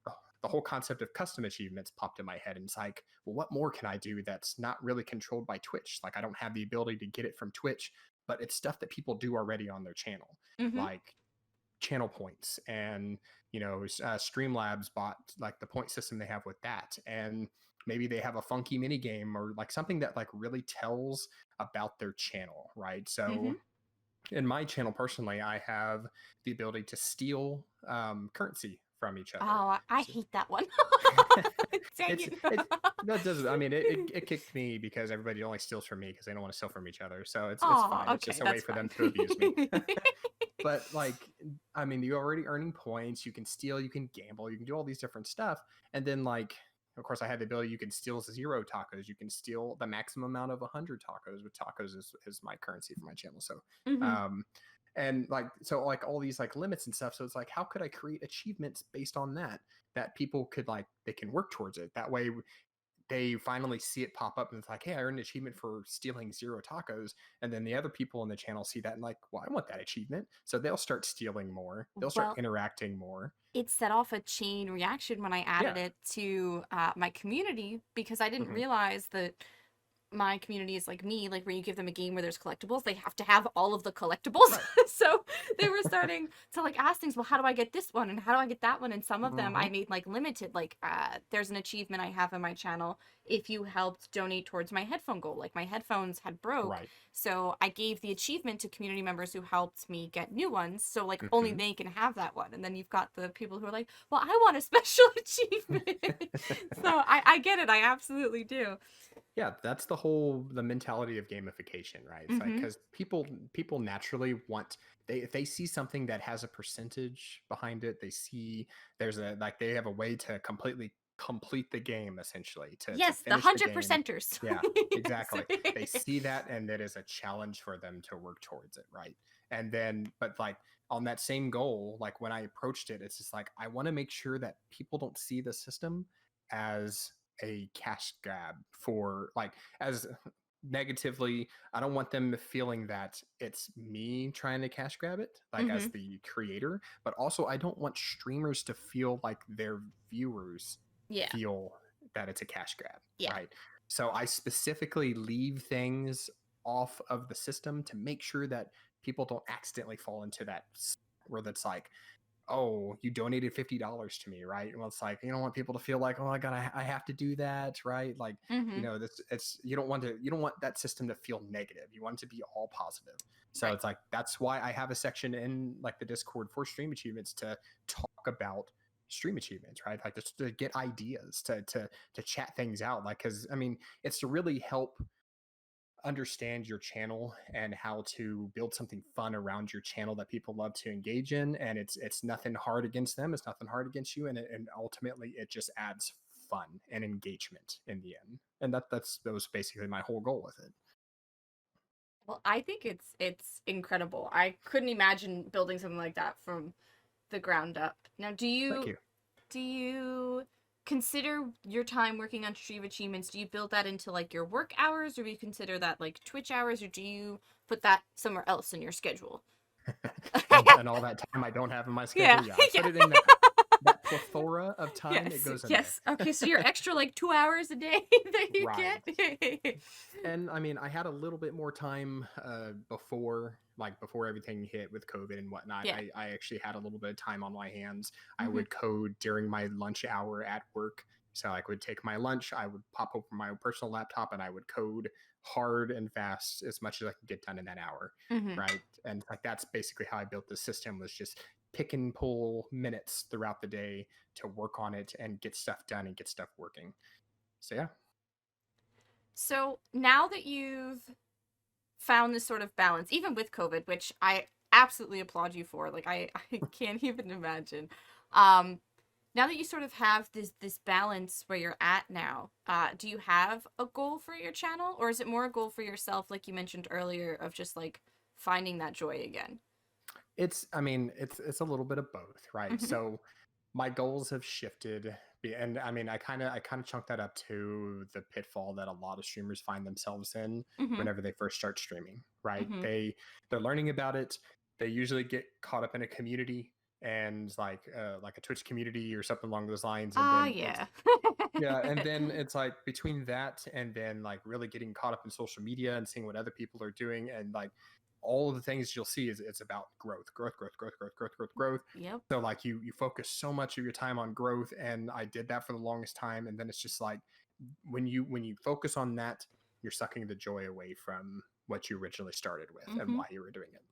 the whole concept of custom achievements popped in my head. And it's like, well, what more can I do that's not really controlled by Twitch? Like, I don't have the ability to get it from Twitch, but it's stuff that people do already on their channel. Mm-hmm. Like channel points and Streamlabs bought like the point system they have with that, and maybe they have a funky mini game or like something that like really tells about their channel, right? Mm-hmm. So in my channel personally, I have the ability to steal currency from each other. Oh, I So hate that one. Dang it's it. it that doesn't, I mean, it kicked me because everybody only steals from me because they don't want to steal from each other, so it's Oh, fine. It's okay, just a way that's for them fine. to abuse me. But like, I mean, you're already earning points, you can steal, you can gamble, you can do all these different stuff. And then like, of course I had the ability, you can steal 0 tacos, you can steal the maximum amount of 100 tacos, with tacos is my currency for my channel. So Mm-hmm. um and like, so like all these like limits and stuff, so it's like, how could I create achievements based on that people could like, they can work towards it that way. They finally see it pop up and it's like, hey, I earned an achievement for stealing 0 tacos. And then the other people in the channel see that and like, well, I want that achievement. So they'll start stealing more. They'll start Well, interacting more. it set off a chain reaction when I Yeah. added it to my community because I didn't Hmm. realize that my community is like me, like where you give them a game where there's collectibles, they have to have all of the collectibles. Right. So they were starting to like ask things, well, how do I get this one and how do I get that one? And some of them Hmm. I made like limited, like there's an achievement I have on my channel if you helped donate towards my headphone goal. Like my headphones had broke, Right. so I gave the achievement to community members who helped me get new ones. So like only Hmm. they can have that one. And then you've got the people who are like, well, I want a special achievement. So I get it. I absolutely do. Yeah, that's the mentality of gamification, right? It's like Mm-hmm. because people naturally want, they if they see something that has a percentage behind it, they see there's a like they have a way to completely complete the game, essentially to Yes, the finish the hundred game. percenters. Yeah, exactly. They Yes. see that and that is a challenge for them to work towards it, right? And then but like on that same goal, like when I approached it, it's just like I want to make sure that people don't see the system as a cash grab for like as negatively. I don't want them feeling that it's me trying to cash grab it, like Mm-hmm. as the creator, but also I don't want streamers to feel like their viewers Yeah. feel that it's a cash grab, Yeah. right? So I specifically leave things off of the system to make sure that people don't accidentally fall into that where that's like, oh, you donated $50 to me, right? Well, it's like you don't want people to feel like, oh, I have to do that, right? Like, Mm-hmm. this it's you don't want that system to feel negative. You want it to be all positive. So Right. it's like that's why I have a section in like the Discord for stream achievements to talk about stream achievements, right? Like just to get ideas to chat things out, like because I mean it's to really help understand your channel and how to build something fun around your channel that people love to engage in, and it's nothing hard against them, it's nothing hard against you, and ultimately it just adds fun and engagement in the end, and that was basically my whole goal with it. Well, I think it's incredible. I couldn't imagine building something like that from the ground up. Now, Thank you. do you consider your time working on Stream Achievements? Do you build that into like your work hours, or do you consider that like Twitch hours, or do you put that somewhere else in your schedule? And all that time I don't have in my Yeah, schedule, yeah, I yeah. put it in that plethora of time, it Yes, goes in there. yes. Okay, so your extra like 2 hours a day that you Right. get. And I mean, I had a little bit more time before everything hit with COVID and whatnot. Yeah. I actually had a little bit of time on my hands. I Hmm. would code during my lunch hour at work. So I would take my lunch, I would pop open my personal laptop, and I would code hard and fast as much as I could get done in that hour. Hmm. Right. And like that's basically how I built the system, was just pick and pull minutes throughout the day to work on it and get stuff done and get stuff working. So yeah. So now that you've found this sort of balance, even with COVID, which I absolutely applaud you for. Like I can't even imagine. Um, Now that you sort of have this balance where you're at now, do you have a goal for your channel, or is it more a goal for yourself, like you mentioned earlier, of just like finding that joy again? I mean, it's a little bit of both, right? Mm-hmm. So my goals have shifted, and I mean, I kind of chunk that up to the pitfall that a lot of streamers find themselves in Mm-hmm. whenever they first start streaming, right? Mm-hmm. They're learning about it. They usually get caught up in a community and like a Twitch community or something along those lines, and Ah, then it's yeah. yeah, and then it's like between that and then like really getting caught up in social media and seeing what other people are doing, and like all of the things you'll see is it's about growth. Yep. So like you focus so much of your time on growth, and I did that for the longest time, and then it's just like when you focus on that, you're sucking the joy away from what you originally started with and Mm-hmm. why you were doing it.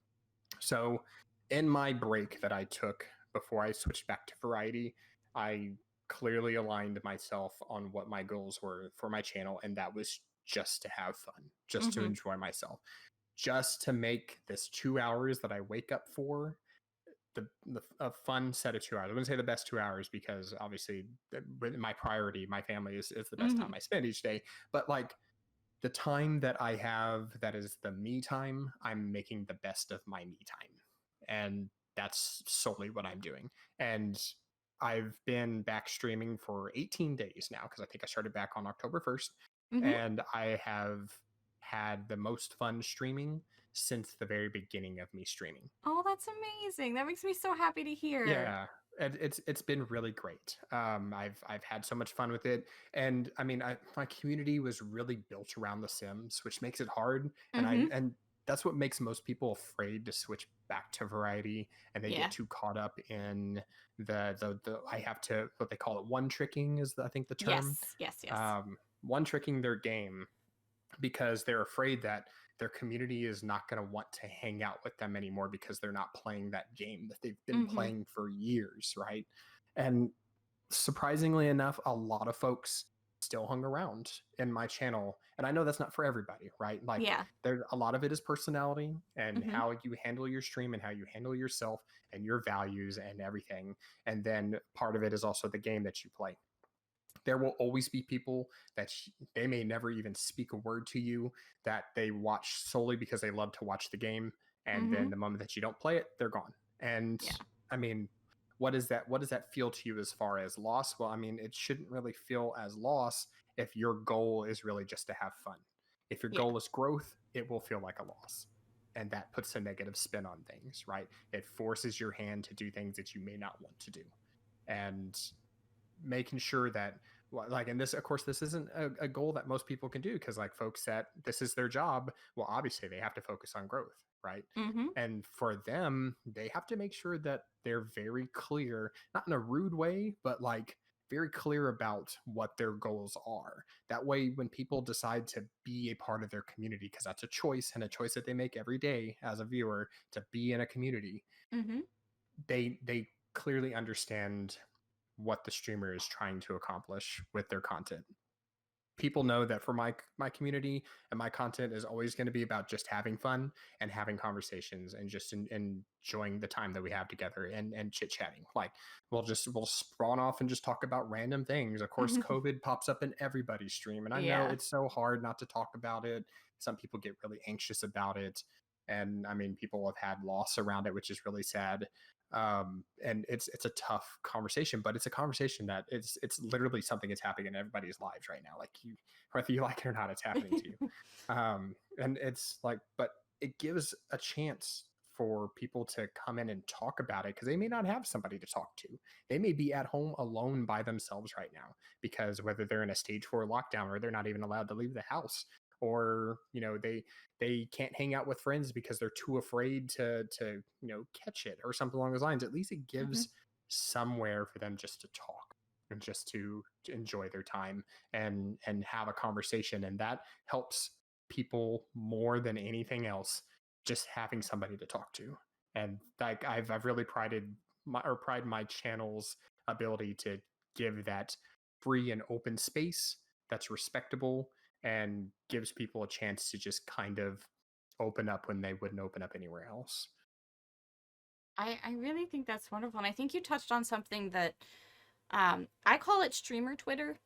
So, in my break that I took before I switched back to variety, I clearly aligned myself on what my goals were for my channel, and that was just to have fun, just to Mm-hmm. enjoy myself, just to make this 2 hours that I wake up for a fun set of 2 hours. I wouldn't say the best 2 hours because obviously my priority, my family is the best time Mm-hmm. I spend each day, but like the time that I have that is the me time, I'm making the best of my me time. And that's solely what I'm doing. And I've been back streaming for 18 days now because I think I started back on October 1st. Mm-hmm. And I have had the most fun streaming since the very beginning of me streaming. Oh, that's amazing. That makes me so happy to hear. Yeah, and it's been really great. I've had so much fun with it, and I mean, my community was really built around The Sims, which makes it hard, Mm-hmm. and that's what makes most people afraid to switch back to variety, and they get Yeah. too caught up in the I have to, what they call it, one tricking is I think the term, Yes. Yes. Yes. one tricking their game because they're afraid that their community is not going to want to hang out with them anymore because they're not playing that game that they've been Mm-hmm. playing for years, right? And surprisingly enough, a lot of folks still hung around in my channel. And I know that's not for everybody, right? Like Yeah. there a lot of it is personality and Mm-hmm. how you handle your stream and how you handle yourself and your values and everything. And then part of it is also the game that you play. There will always be people that they may never even speak a word to you, that they watch solely because they love to watch the game, and Mm-hmm. then the moment that you don't play it, they're gone. And Yeah. I mean, what does that feel to you as far as loss? Well, I mean, it shouldn't really feel as loss if your goal is really just to have fun. If your Yeah. goal is growth, it will feel like a loss, and that puts a negative spin on things, right? It forces your hand to do things that you may not want to do, and making sure that, like, and this, of course, this isn't a goal that most people can do, because like folks that this is their job, well, obviously they have to focus on growth, right? Mm-hmm. And for them, they have to make sure that they're very clear, not in a rude way, but like very clear about what their goals are. That way, when people decide to be a part of their community, because that's a choice, and a choice that they make every day as a viewer to be in a community, Mm-hmm. they clearly understand what the streamer is trying to accomplish with their content. People know that for my community and my content is always going to be about just having fun and having conversations and just enjoying the time that we have together and chit chatting. Like we'll spawn off and just talk about random things. Of course, COVID pops up in everybody's stream, and I know Yeah. it's so hard not to talk about it. Some people get really anxious about it, and I mean, people have had loss around it, which is really sad. And it's a tough conversation, but it's a conversation that it's literally something that's happening in everybody's lives right now, like you, whether you like it or not, it's happening to you. And it's like, but it gives a chance for people to come in and talk about it, because they may not have somebody to talk to. They may be at home alone by themselves right now, because whether they're in a stage 4 lockdown or they're not even allowed to leave the house, or they can't hang out with friends because they're too afraid to catch it or something along those lines. At least it Mm-hmm. gives somewhere for them just to talk and just to enjoy their time and have a conversation, and that helps people more than anything else, just having somebody to talk to. And like I've really pride my channel's ability to give that free and open space that's respectable and gives people a chance to just kind of open up when they wouldn't open up anywhere else. I really think that's wonderful. And I think you touched on something that I call it streamer Twitter.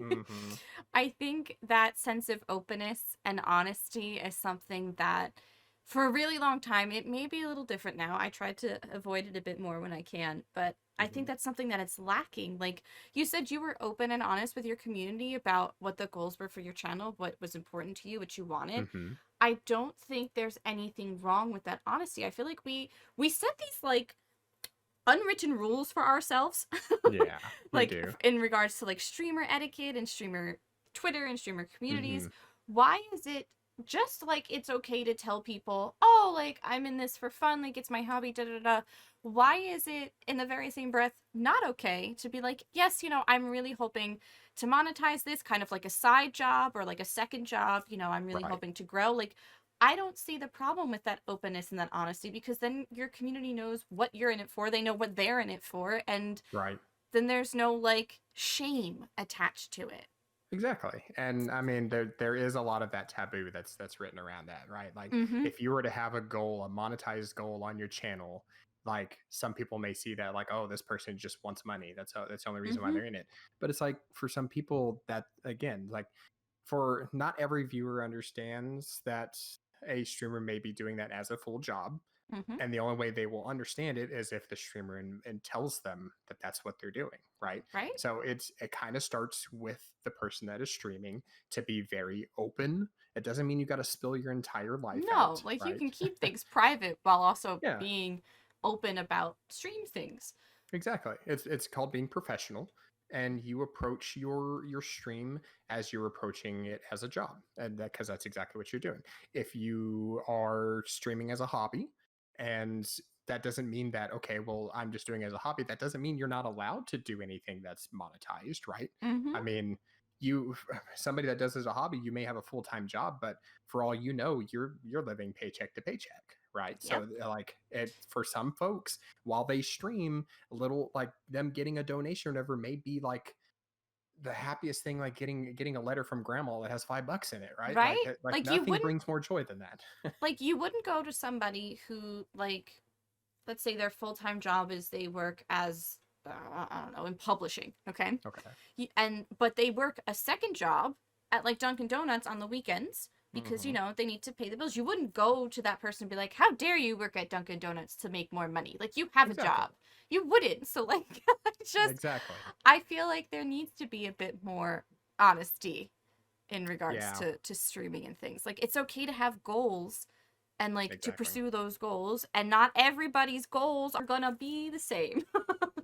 Mm-hmm. I think that sense of openness and honesty is something that for a really long time, it may be a little different now. I try to avoid it a bit more when I can, but I think Mm-hmm. that's something that it's lacking. Like you said, you were open and honest with your community about what the goals were for your channel, what was important to you, what you wanted. Mm-hmm. I don't think there's anything wrong with that honesty. I feel like we set these like unwritten rules for ourselves Yeah, we like do. in regards to like streamer etiquette and streamer Twitter and streamer Mm-hmm. communities. Why is it just like it's okay to tell people, oh, like I'm in this for fun, like it's my hobby, da da da? Why is it in the very same breath not okay to be like, yes, I'm really hoping to monetize this kind of like a side job or like a second job, I'm really Right. hoping to grow. Like I don't see the problem with that openness and that honesty, because then your community knows what you're in it for, they know what they're in it for, and Right. then there's no like shame attached to it. Exactly. And I mean, there is a lot of that taboo that's written around that, right? Like Mm-hmm. if you were to have a goal, a monetized goal on your channel, like some people may see that like, oh, this person just wants money. That's the only reason why Mm-hmm. they're in it. But it's like for some people that, again, like for not every viewer understands that a streamer may be doing that as a full job, Mm-hmm. and the only way they will understand it is if the streamer and tells them that that's what they're doing, right? Right? So it kind of starts with the person that is streaming to be very open It doesn't mean you got to spill your entire life No, out, like you right? can keep things private while also Yeah, being open about stream things. exactly. It's called being professional, and you approach your stream as you're approaching it as a job, and that because that's exactly what you're doing. If you are streaming as a hobby, and that doesn't mean that okay, well, I'm just doing it as a hobby. That doesn't mean you're not allowed to do anything that's monetized, right? Mm-hmm. I mean, you somebody that does it as a hobby, you may have a full time job, but for all you know, you're living paycheck to paycheck, right? Yep. So like it for some folks, while they stream a little like them getting a donation or whatever may be like the happiest thing like getting a letter from grandma that has $5 in it, right? Right? Like Like nothing brings more joy than that. you wouldn't go to somebody who like let's say their full-time job is they work as I don't know, in publishing, okay? Okay. And but they work a second job at like Dunkin' Donuts on the weekends because Hmm. they need to pay the bills. You wouldn't go to that person and be like, "How dare you work at Dunkin' Donuts to make more money? Like you have a Exactly. job." You wouldn't. So like it's just Exactly. I feel like there needs to be a bit more honesty in regards Yeah, to streaming and things. Like it's okay to have goals and like to exactly. pursue those goals and not everybody's goals are gonna be the same.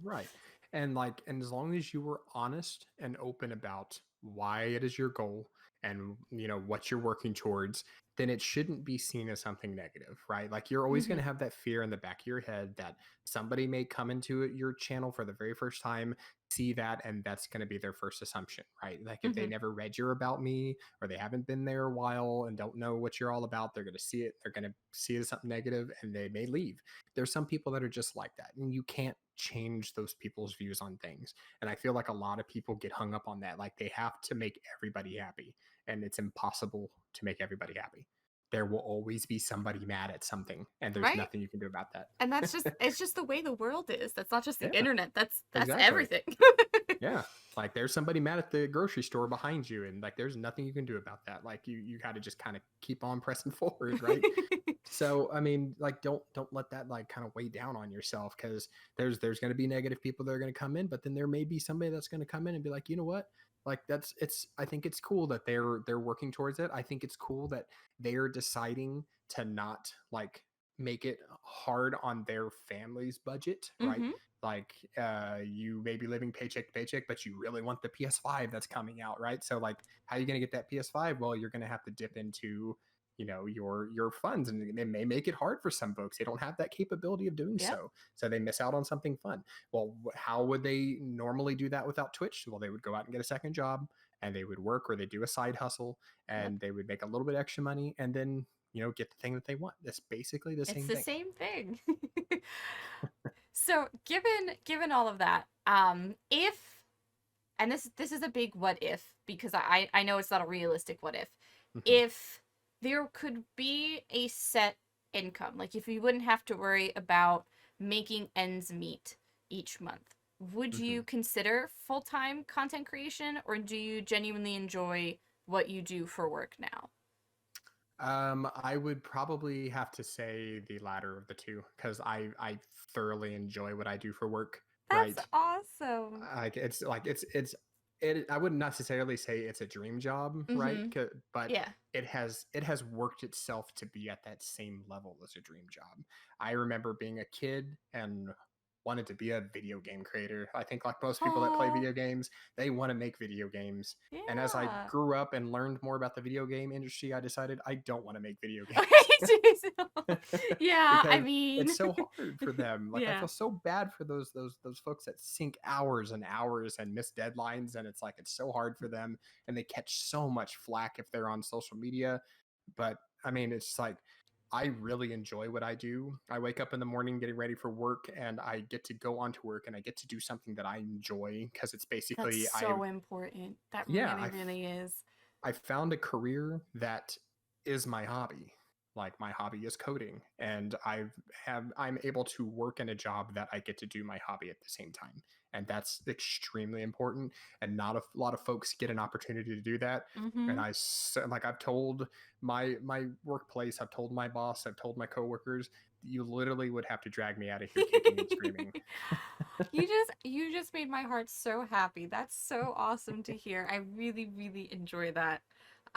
Right. And as long as you were honest and open about why it is your goal and what you're working towards, then it shouldn't be seen as something negative, right? Like you're always going to Hmm. have that fear in the back of your head that somebody may come into your channel for the very first time, see that, and that's going to be their first assumption, right? Like if they Hmm. never read your about me or they haven't been there a while and don't know what you're all about, they're going to see it, they're going to see it as something negative, and they may leave. There's some people that are just like that, and you can't change those people's views on things. And I feel like a lot of people get hung up on that. Like they have to make everybody happy, and it's impossible to make everybody happy. There will always be somebody mad at something, and there's Right? nothing you can do about that. And that's just it's just the way the world is. That's not just the Yeah, internet. That's exactly. everything. Yeah. Like there's somebody mad at the grocery store behind you, and like there's nothing you can do about that. Like you got to just kind of keep on pressing forward, right? So I mean, like don't let that like kind of weigh down on yourself, because there's going to be negative people that are going to come in, but then there may be somebody that's going to come in and be like, you know what, like that's it's I think it's cool that they're working towards it. I think it's cool that they're deciding to not like make it hard on their family's budget, right? Hmm. Like you may be living paycheck to paycheck, but you really want the PS5 that's coming out, right? So like how are you going to get that PS5? Well, you're going to have to dip into your funds, and it may make it hard for some folks. They don't have that capability of doing Yep. so they miss out on something fun. Well, how would they normally do that without Twitch? Well, they would go out and get a second job, and they would work, or they do a side hustle, Yep. and they would make a little bit extra money, and then get the thing that they want. That's basically the It's same the thing. same thing. So, given all of that, if and this is a big what if because I know it's not a realistic what Mhm. if there could be a set income, like if you wouldn't have to worry about making ends meet each month, would Mhm. you consider full-time content creation or do you genuinely enjoy what you do for work now? I would probably have to say the latter of the two, because I thoroughly enjoy what I do for work. That's Right? awesome. Like it. I wouldn't necessarily say it's a dream job, right? Mm-hmm. But Yeah. it has worked itself to be at that same level as a dream job. I remember being a kid and wanted to be a video game creator. I think like most people that play Oh, video games, they want to make video games. And as I yeah. grew up and learned more about the video game industry, I decided I don't want to make video games. Okay, jeez. Yeah, I Because mean, it's so hard for them. Like I yeah. feel so bad for those folks that sink hours and hours and miss deadlines, and it's like it's so hard for them, and they catch so much flack if they're on social media. But I mean, it's like I really enjoy what I do. I wake up in the morning getting ready for work, and I get to go on to work, and I get to do something that I enjoy, because it's That's basically so important. That yeah, really, really is. I found a career that is my hobby. Like my hobby is coding, and I'm able to work in a job that I get to do my hobby at the same time, and that's extremely important. And not a lot of folks get an opportunity to do that. And Mm-hmm. like I've told my workplace, I've told my boss, I've told my coworkers, you literally would have to drag me out of here kicking and screaming. You just made my heart so happy. That's so awesome to hear. I really, really enjoy that.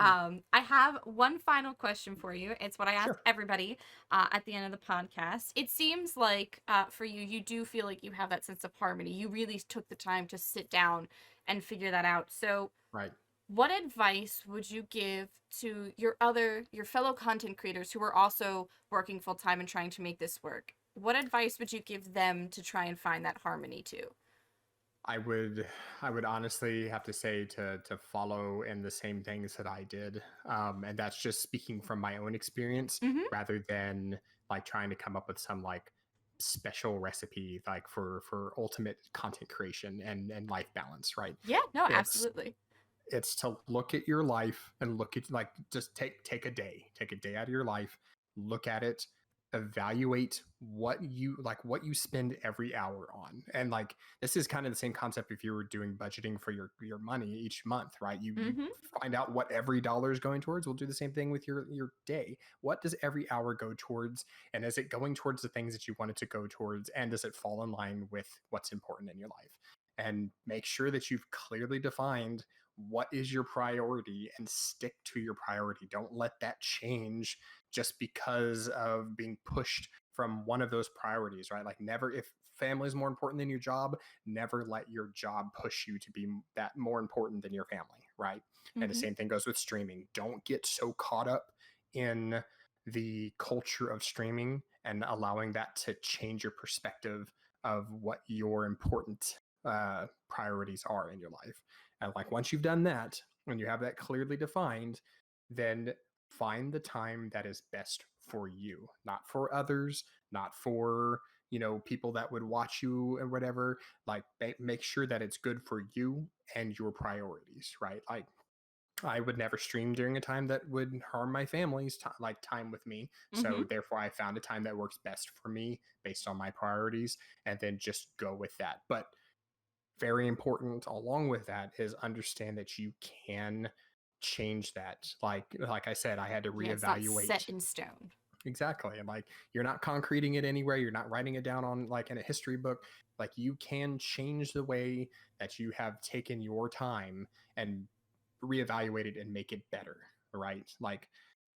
Mm, I have one final question for you. It's what I ask sure. everybody at the end of the podcast. It seems like for you, you do feel like you have that sense of harmony. You really took the time to sit down and figure that out. So, Right. what advice would you give to your fellow content creators who are also working full time and trying to make this work? What advice would you give them to try and find that harmony too? I would I would honestly have to say to follow in the same things that I did. And that's just speaking from my own experience Mm-hmm. rather than like trying to come up with some like special recipe like for ultimate content creation and life balance, right? Yeah, no, It's absolutely. it's to look at your life and look at like just take a day out of your life, look at it, evaluate what you spend every hour on. And like this is kind of the same concept if you were doing budgeting for your money each month, right? You Mm-hmm. find out what every dollar is going towards. We'll do the same thing with your day. What does every hour go towards, and is it going towards the things that you want it to go towards, and does it fall in line with what's important in your life? And make sure that you've clearly defined what is your priority and stick to your priority. Don't let that change just because of being pushed from one of those priorities, right? Like, never, if family is more important than your job, never let your job push you to be that more important than your family, right? And the Mm-hmm. same thing goes with streaming. Don't get so caught up in the culture of streaming and allowing that to change your perspective of what your important priorities are in your life. And like once you've done that, when you have that clearly defined, then find the time that is best for you, not for others, not for, people that would watch you and whatever. Like make sure that it's good for you and your priorities, right? Like I would never stream during a time that would harm my family's like time with me. Mm-hmm. So therefore, I found a time that works best for me based on my priorities, and then just go with that. But very important along with that is understand that you can change that. Like I said, I had to Yeah, it's not set reevaluate. in stone. Exactly. And like you're not concreting it anywhere, you're not writing it down on like in a history book. Like you can change the way that you have taken your time and reevaluate it and make it better, right? Like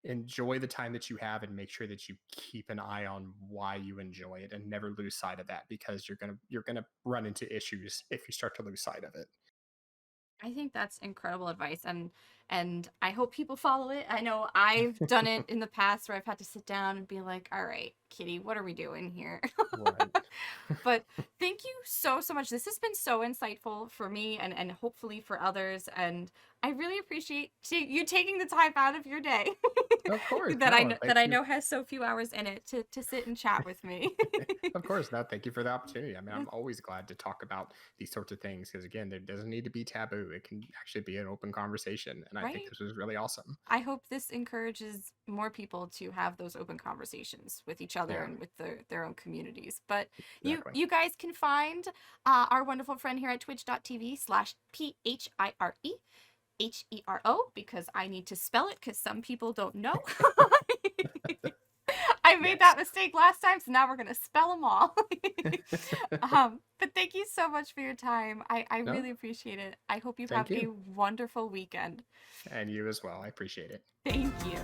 enjoy the time that you have and make sure that you keep an eye on why you enjoy it and never lose sight of that, because you're going to run into issues if you start to lose sight of it. I think that's incredible advice, and I hope people follow it. I know I've done it in the past where I've had to sit down and be like, "All right, Kitty, what are we doing here?" Right. But thank you so much. This has been so insightful for me and hopefully for others, and I really appreciate you taking the time out of your day Of course. that No, thank I you. know has so few hours in it to sit and chat with me. Of course. No, thank you for the opportunity. I mean, I'm always glad to talk about these sorts of things because, again, there doesn't need to be taboo. It can actually be an open conversation. And I think Right? this was really awesome. I hope this encourages more people to have those open conversations with each other Yeah, and with their own communities. But exactly. you guys can find our wonderful friend here at twitch.tv/PHIREHERO because I need to spell it because some people don't know. I made Yes. that mistake last time, so now we're gonna spell them all. But thank you so much for your time. I No, really appreciate it. I hope you have thank a you. wonderful weekend. And you as well. I appreciate it. Thank you.